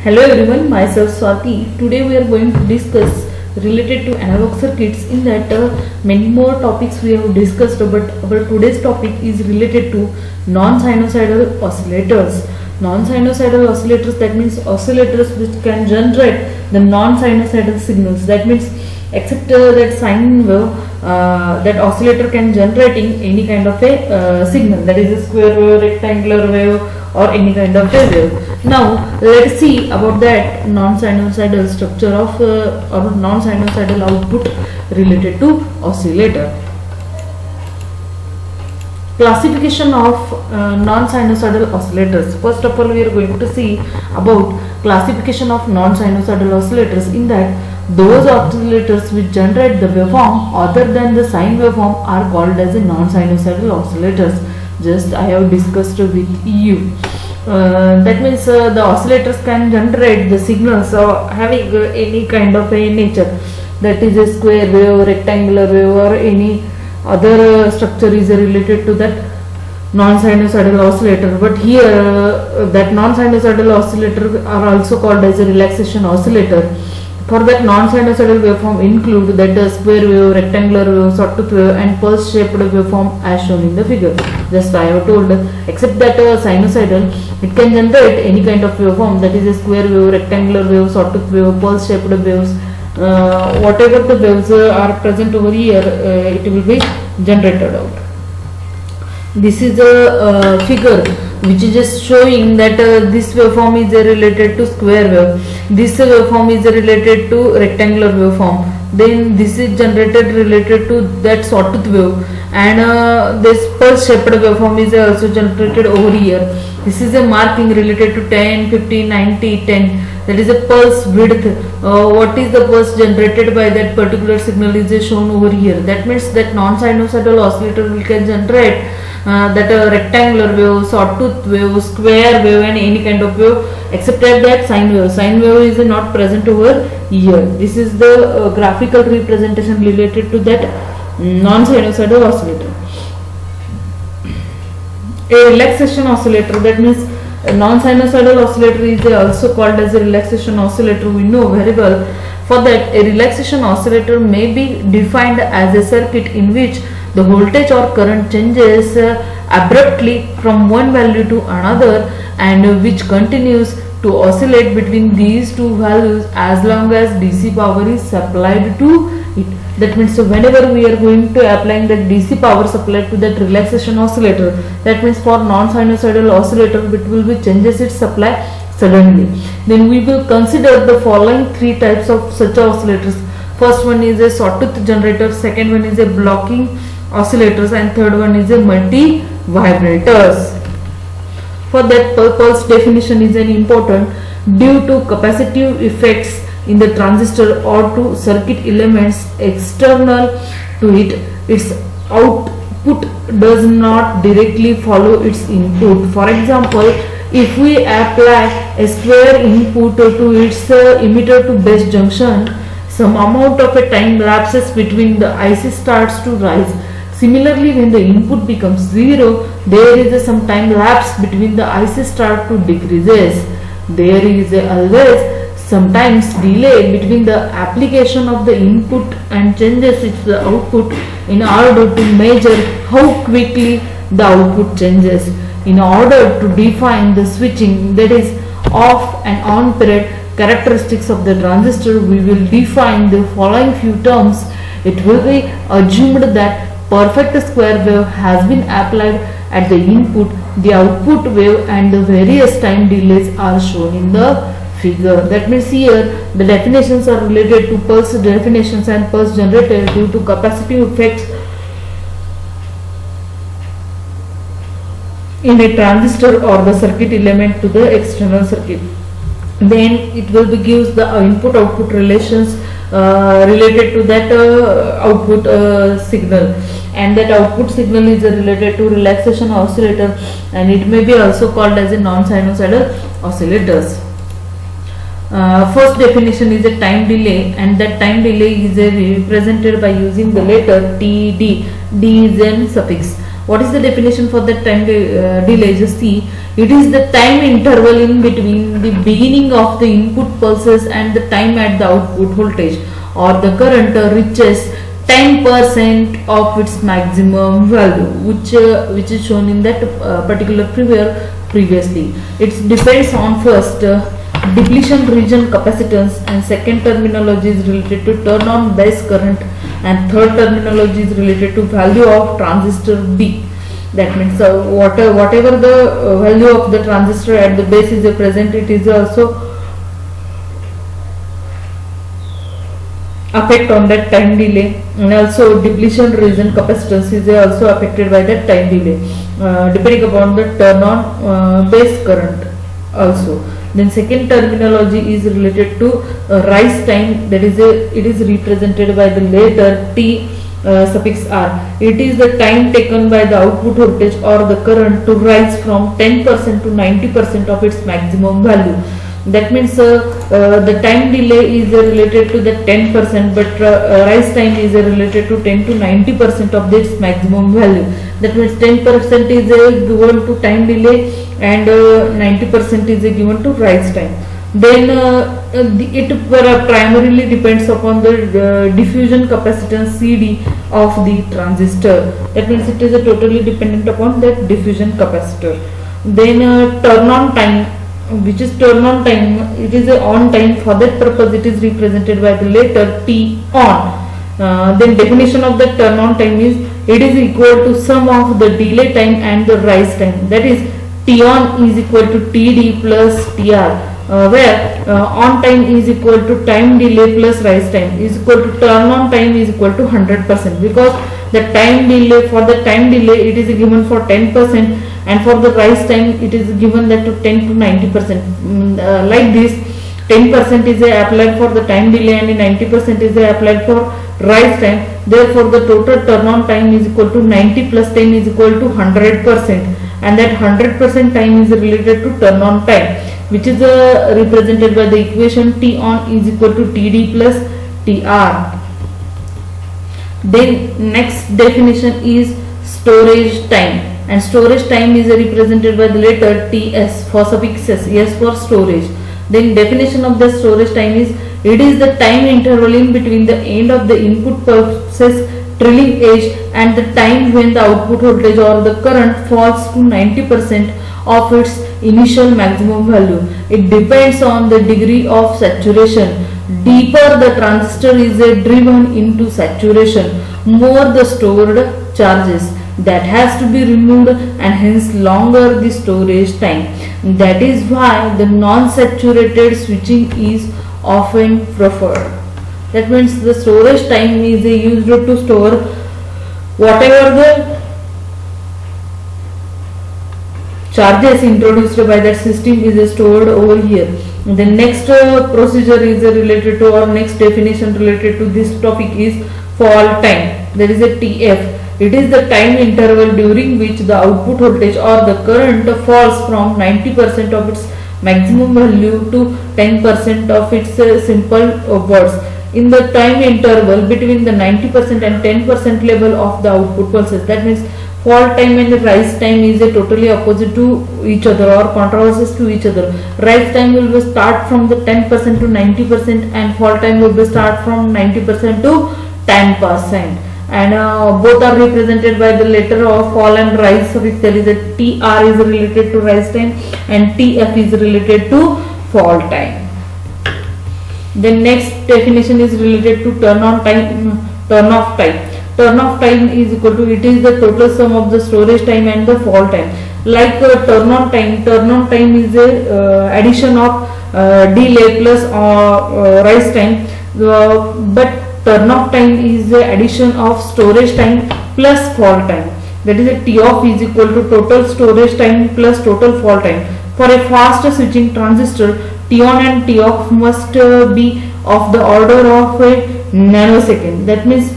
Hello everyone, myself Swati. Today we are going to discuss related to analog circuits. In that many more topics we have discussed, but our today's topic is related to non-sinusoidal oscillators. Non-sinusoidal oscillators, that means oscillators which can generate the non-sinusoidal signals. That means except that sine wave, that oscillator can generating any kind of a signal, that is a square wave, rectangular wave, or any kind of a wave. Now let's see about that non-sinusoidal structure of or non-sinusoidal output related to oscillator. Classification of non-sinusoidal oscillators. First of all, we are going to see about classification of non-sinusoidal oscillators. In that, those oscillators which generate the waveform other than the sine waveform are called as a non-sinusoidal oscillators. Just I have discussed with you. That means the oscillators can generate the signals having any kind of a nature, that is a square wave, rectangular wave, or any other structure is related to that non-sinusoidal oscillator. But here that non-sinusoidal oscillator are also called as a relaxation oscillator. For that, non-sinusoidal waveform include that square wave, rectangular wave, sawtooth wave, and pulse shaped waveform as shown in the figure. Just I have told, except that sinusoidal, it can generate any kind of waveform, that is a square wave, rectangular wave, sawtooth wave, pulse shaped waves. Whatever the waves are present over here, it will be generated out. This is a figure which is just showing that this waveform is related to square wave, this waveform is related to rectangular waveform, then this is generated related to that sawtooth wave, and this pulse shaped waveform is also generated over here. This is a marking related to 10, 50, 90, 10. That is a pulse width. What is the pulse generated by that particular signal is shown over here. That means that non-sinusoidal oscillator will can generate that rectangular wave, sawtooth wave, square wave, and any kind of wave except that sine wave. Sine wave is not present over here. This is the graphical representation related to that non-sinusoidal oscillator. A relaxation oscillator, that means a non-sinusoidal oscillator is also called as a relaxation oscillator. We know very well. For that, a relaxation oscillator may be defined as a circuit in which the voltage or current changes abruptly from one value to another, and which continues to oscillate between these two values as long as DC power is supplied to it. That means whenever we are going to applying the DC power supplied to that relaxation oscillator, that means for non-sinusoidal oscillator it will be changes its supply suddenly. Then we will consider the following three types of such oscillators. First one is a sawtooth generator, second one is a blocking oscillators, and third one is a multi vibrators. For that pulse definition is an important due to capacitive effects in the transistor or to circuit elements external to it, its output does not directly follow its input. For example, if we apply a square input to its emitter to base junction, some amount of a time lapses between the IC starts to rise. Similarly, when the input becomes 0, there is some time lapse between the IC start to decreases. There is always sometimes delay between the application of the input and changes its output in order to measure how quickly the output changes. In order to define the switching, that is off and on period characteristics of the transistor, we will define the following few terms. It will be assumed that perfect square wave has been applied at the input, the output wave, and the various time delays are shown in the figure. That means here the definitions are related to pulse definitions and pulse generator due to capacitive effects in a transistor or the circuit element to the external circuit. Then it will be gives the input output relations related to that output signal, and that output signal is related to relaxation oscillator, and it may be also called as a non-sinusoidal oscillators. First definition is a time delay, and that time delay is represented by using the letter TD. D is an suffix. What is the definition for that time delay? Just see, it is the time interval in between the beginning of the input pulses and the time at the output voltage or the current reaches 10% of its maximum value, which is shown in that particular figure previously. It depends on first depletion region capacitance, and second terminology is related to turn on base current, and third terminology is related to value of transistor B. That means whatever the value of the transistor at the base is present, it is also affect on that time delay, and also depletion region capacitance is also affected by that time delay depending upon the turn on base current also. Then second terminology is related to rise time, that is it is represented by the letter T suffix R. It is the time taken by the output voltage or the current to rise from 10% to 90% of its maximum value. That means the time delay is related to the 10%, but rise time is related to 10 to 90% of this maximum value. That means 10% is given to time delay and 90% is given to rise time. Then it primarily depends upon the diffusion capacitance CD of the transistor. That means it is totally dependent upon that diffusion capacitor. Then turn on time, which is turn on time, it is a on time. For that purpose it is represented by the letter T on. Then definition of the turn on time is it is equal to sum of the delay time and the rise time. That is T on is equal to TD plus TR, where on time is equal to time delay plus rise time is equal to turn on time is equal to 100%, because the time delay, for the time delay it is given for 10%, and for the rise time it is given that to 10 to 90%. Like this, 10% is applied for the time delay and 90% is applied for rise time. Therefore the total turn on time is equal to 90 plus 10 is equal to 100%, and that 100% time is related to turn on time, which is represented by the equation T on is equal to TD plus TR. Then next definition is storage time, and storage time is represented by the letter TS for suffix S for storage. Then definition of the storage time is it is the time interval in between the end of the input pulses trailing edge and the time when the output voltage or the current falls to 90% of its initial maximum value. It depends on the degree of saturation. Deeper the transistor is driven into saturation, more the stored charges that has to be removed, and hence longer the storage time. That is why the non-saturated switching is often preferred. That means the storage time is used to store whatever the charges introduced by that system is stored over here. The next procedure is related to, or next definition related to this topic is fall time. There is a TF. It is the time interval during which the output voltage or the current falls from 90% of its maximum value to 10% of its simple words. In the time interval between the 90% and 10% level of the output pulses. That means fall time and rise time is totally opposite to each other or controversies to each other. Rise time will be start from the 10% to 90%, and fall time will be start from 90% to 10%. And both are represented by the letter of fall and rise. So there is a TR is related to rise time and TF is related to fall time. The next definition is related to turn on time, turn off time. Turn off time is equal to, it is the total sum of the storage time and the fall time. Like turn on time is a addition of delay plus rise time, but turn off time is the addition of storage time plus fall time. That is a T off is equal to total storage time plus total fall time. For a fast switching transistor, T on and T off must be of the order of a nanosecond. That means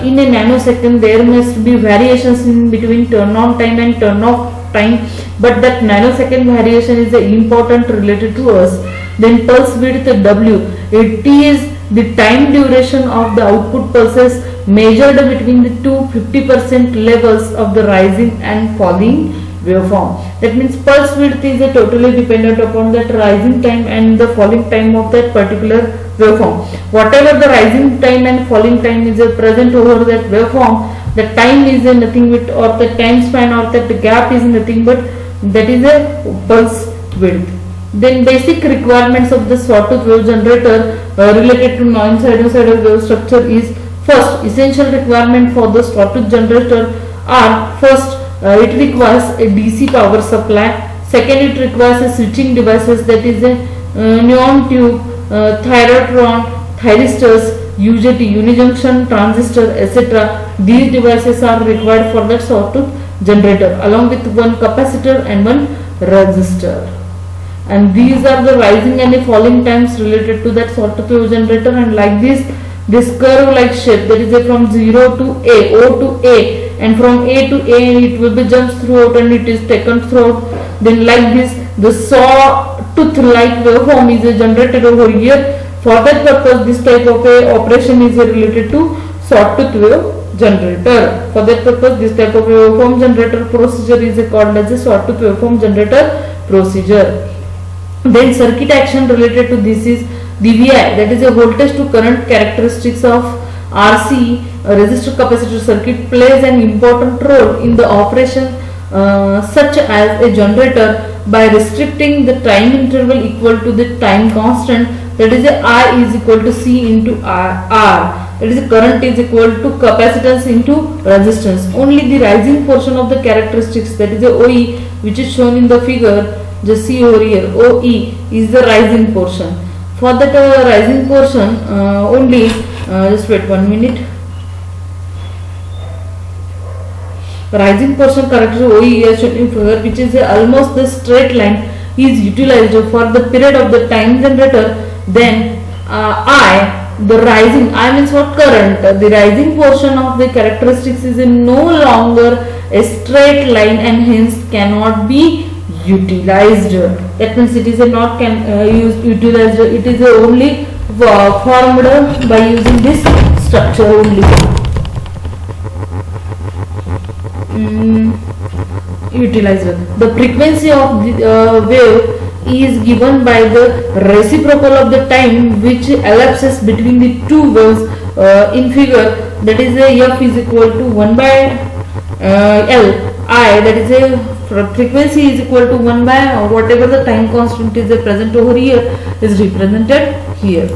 in a nanosecond there must be variations in between turn on time and turn off time, but that nanosecond variation is important related to us. Then pulse width W, T is the time duration of the output pulses measured between the two 50% levels of the rising and falling waveform. That means pulse width is totally dependent upon that rising time and the falling time of that particular waveform. Whatever the rising time and falling time is present over that waveform, the time is nothing but, or the time span or that gap is nothing but, that is a pulse width. Then basic requirements of the sawtooth wave generator related to non-sinusoidal wave structure is: first, essential requirement for the sawtooth generator are: first, it requires a DC power supply. Second, it requires a switching devices, that is a neon tube, thyrotron, thyristors, UJT, unijunction transistor, etc. These devices are required for the sawtooth generator, along with one capacitor and one resistor. And these are the rising and the falling times related to that sawtooth wave generator. And like this curve like shape, that is from 0 to A, O to A, and from A to A it will be jumps throughout and it is taken throughout. Then like this, the sawtooth like waveform is generated over here. For that purpose, this type of a operation is related to sawtooth wave generator. For that purpose, this type of waveform generator procedure is called as a sawtooth waveform generator procedure. Then circuit action related to this is DVI, that is a voltage to current characteristics of RC, resistor capacitor circuit, plays an important role in the operation such as a generator by restricting the time interval equal to the time constant, that is a I is equal to C into R, that is a current is equal to capacitance into resistance. Only the rising portion of the characteristics, that is a OE, which is shown in the figure, just see over here, OE is the rising portion. For that rising portion only, just wait 1 minute. Rising portion characteristic OE is shown in figure, which is almost the straight line, is utilized for the period of the time generator. Then the rising, I means what, current, the rising portion of the characteristics is no longer a straight line and hence cannot be utilized. That means it is not utilized, it is only formed by using this structure only. Utilized. The frequency of the wave is given by the reciprocal of the time which elapses between the two waves in figure, that is a F is equal to 1 by L I, that is a frequency is equal to 1 by whatever the time constant is present over here is represented here.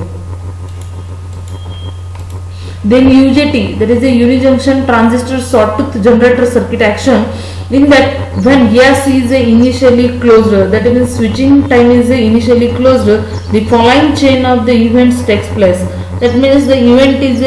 Then UJT, that is a unijunction transistor sawtooth generator circuit action. In that, when S is initially closed, that means switching time is initially closed, the following chain of the events takes place. That means the event is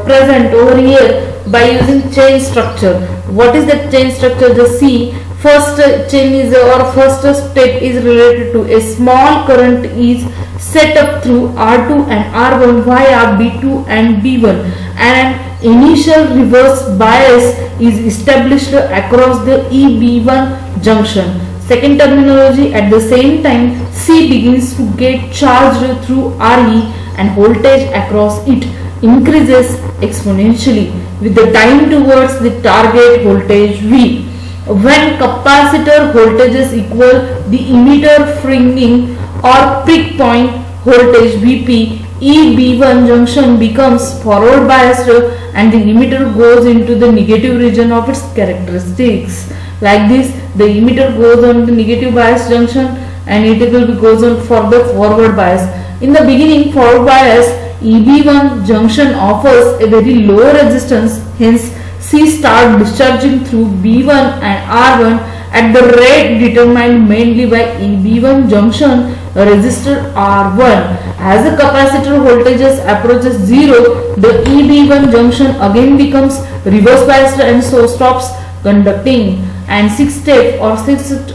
present over here by using chain structure. What is that chain structure? Just see, first chain is or first step is related to a small current is set up through R2 and R1 via B2 and B1, and initial reverse bias is established across the EB1 junction. Second terminology, at the same time C begins to get charged through RE and voltage across it increases exponentially with the time towards the target voltage V. When capacitor voltages equal, the emitter fringing or peak point voltage VP, EB1 junction becomes forward biased and the emitter goes into the negative region of its characteristics. Like this, the emitter goes on the negative bias junction and it will goes on for the forward bias. In the beginning, forward bias EB1 junction offers a very low resistance, hence C start discharging through B1 and R1 at the rate determined mainly by EB1 junction resistor R1. As the capacitor voltages approaches 0, the EB1 junction again becomes reverse biased and so stops conducting. And sixth step or sixth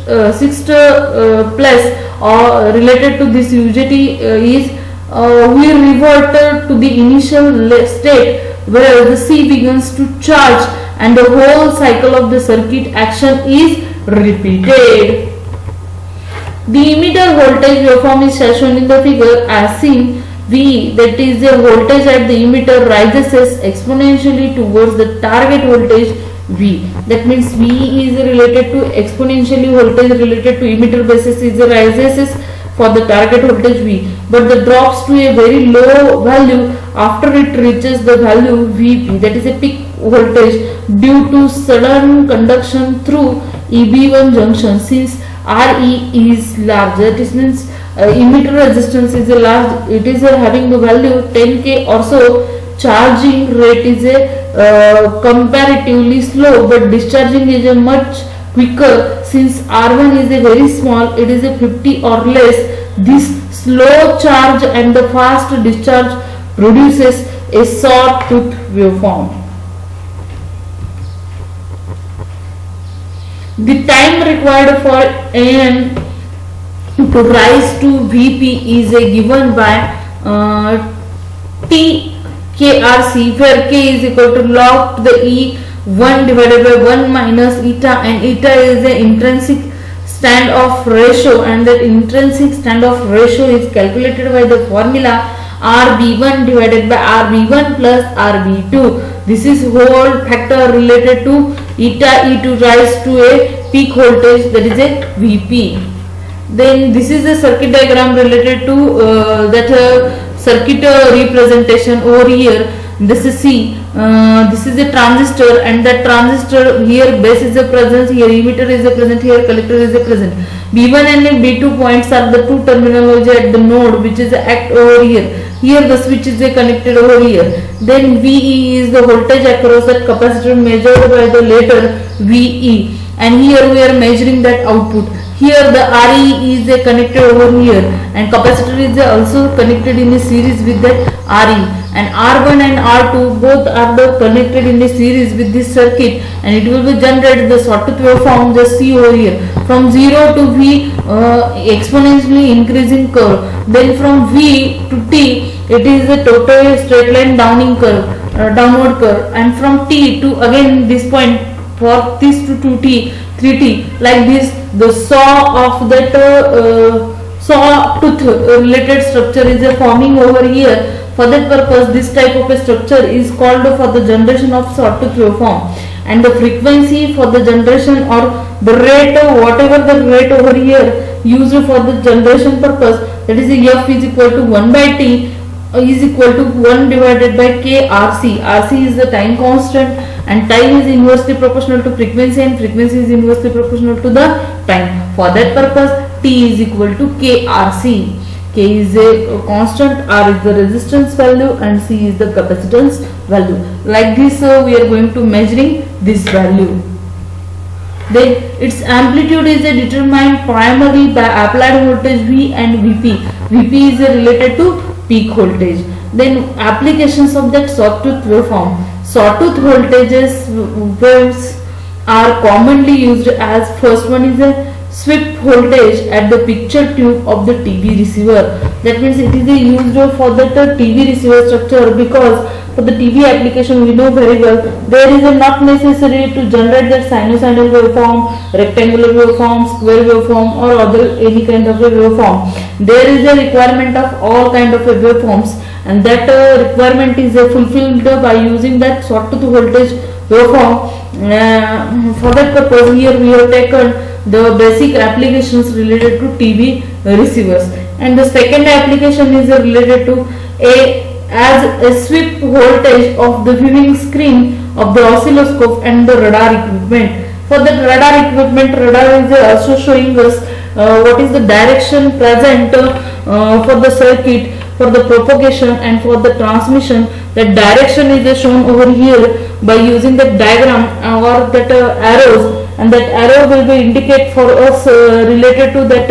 plus or related to this UJT is we revert to the initial state where the C begins to charge and the whole cycle of the circuit action is repeated. The emitter voltage waveform is shown in the figure as seen. V, that is the voltage at the emitter, rises exponentially towards the target voltage V. That means V is related to exponentially voltage related to emitter basis is rises for the target voltage V, but the drops to a very low value after it reaches the value Vp, that is a peak voltage, due to sudden conduction through EB1 junction. Since Re is large, that is means emitter resistance is a large, it is having the value 10k or so. Charging rate is a comparatively slow, but discharging is a much quicker. Since R1 is a very small, it is a 50 or less. This slow charge and the fast discharge produces a sawtooth waveform. The time required for An to rise to Vp is given by T KRC, where K is equal to log to the E1 divided by 1 minus eta, and eta is the intrinsic standoff ratio, and that intrinsic standoff ratio is calculated by the formula RB1 divided by RB1 plus RB2. This is whole factor related to eta E to rise to a peak voltage, that is a Vp. Then this is a circuit diagram related to that circuit representation over here. This is C. This is a transistor, and that transistor here base is a present, here emitter is a present, here collector is a present. B1 and B2 points are the two terminology at the node which is act over here. Here the switch is connected over here. Then VE is the voltage across that capacitor measured by the letter VE, and here we are measuring that output. Here the Re is connected over here, and capacitor is also connected in a series with that Re, and R1 and R2 both are connected in a series with this circuit, and it will be generated the sawtooth waveform, just see over here, from 0 to V exponentially increasing curve. Then from V to T it is a total straight line downward curve, and from T to again this point, for this to 2T 3T, like this the saw of that sawtooth related structure is forming over here. For that purpose, this type of a structure is called for the generation of sawtooth waveform, and the frequency for the generation or the rate, whatever the rate over here used for the generation purpose, that is F is equal to 1 by T is equal to 1 divided by K RC. RC is the time constant, and time is inversely proportional to frequency, and frequency is inversely proportional to the time. For that purpose, T is equal to KRC. K is a constant, R is the resistance value, and C is the capacitance value. Like this, we are going to measuring this value. Then its amplitude is determined primarily by applied voltage V and Vp. Vp is related to peak voltage. Then applications of that sawtooth waveform. Sawtooth voltages waves are commonly used as, first one is a sweep voltage at the picture tube of the TV receiver. That means it is used for that TV receiver structure, because for the TV application we know very well there is not necessary to generate that sinusoidal waveform, rectangular waveform, square waveform, or other any kind of a waveform. There is a requirement of all kind of waveforms, and that requirement is fulfilled by using that sawtooth voltage waveform. For that purpose, here we have taken the basic applications related to TV receivers, and the second application is related to a sweep voltage of the viewing screen of the oscilloscope and the radar equipment. For that radar equipment, radar is also showing us what is the direction present for the circuit, for the propagation and for the transmission. That direction is shown over here by using the diagram or that arrows, and that arrow will be indicate for us related to that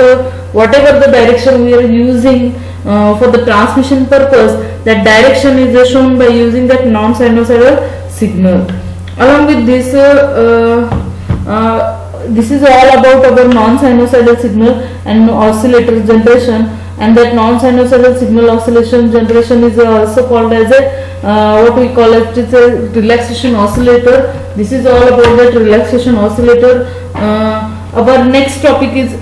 whatever the direction we are using for the transmission purpose. That direction is shown by using that non-sinusoidal signal. Along with this, this is all about our non-sinusoidal signal and oscillator generation, and that non-sinusoidal signal oscillation generation is also called as a what we call it is a relaxation oscillator. This is all about that relaxation oscillator. our next topic is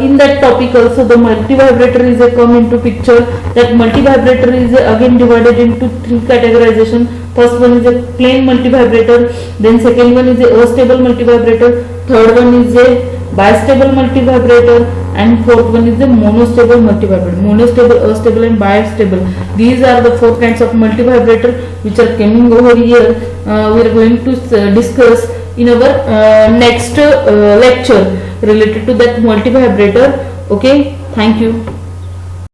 in that topic also the multivibrator is a come into picture. That multivibrator is again divided into three categorization. First one is a plain multivibrator, then second one is a astable multivibrator, third one is a bistable multivibrator, and fourth one is the monostable multivibrator. Monostable, astable and bistable, these are the four kinds of multivibrator which are coming over here. We are going to discuss in our next lecture related to that multivibrator. Okay, thank you.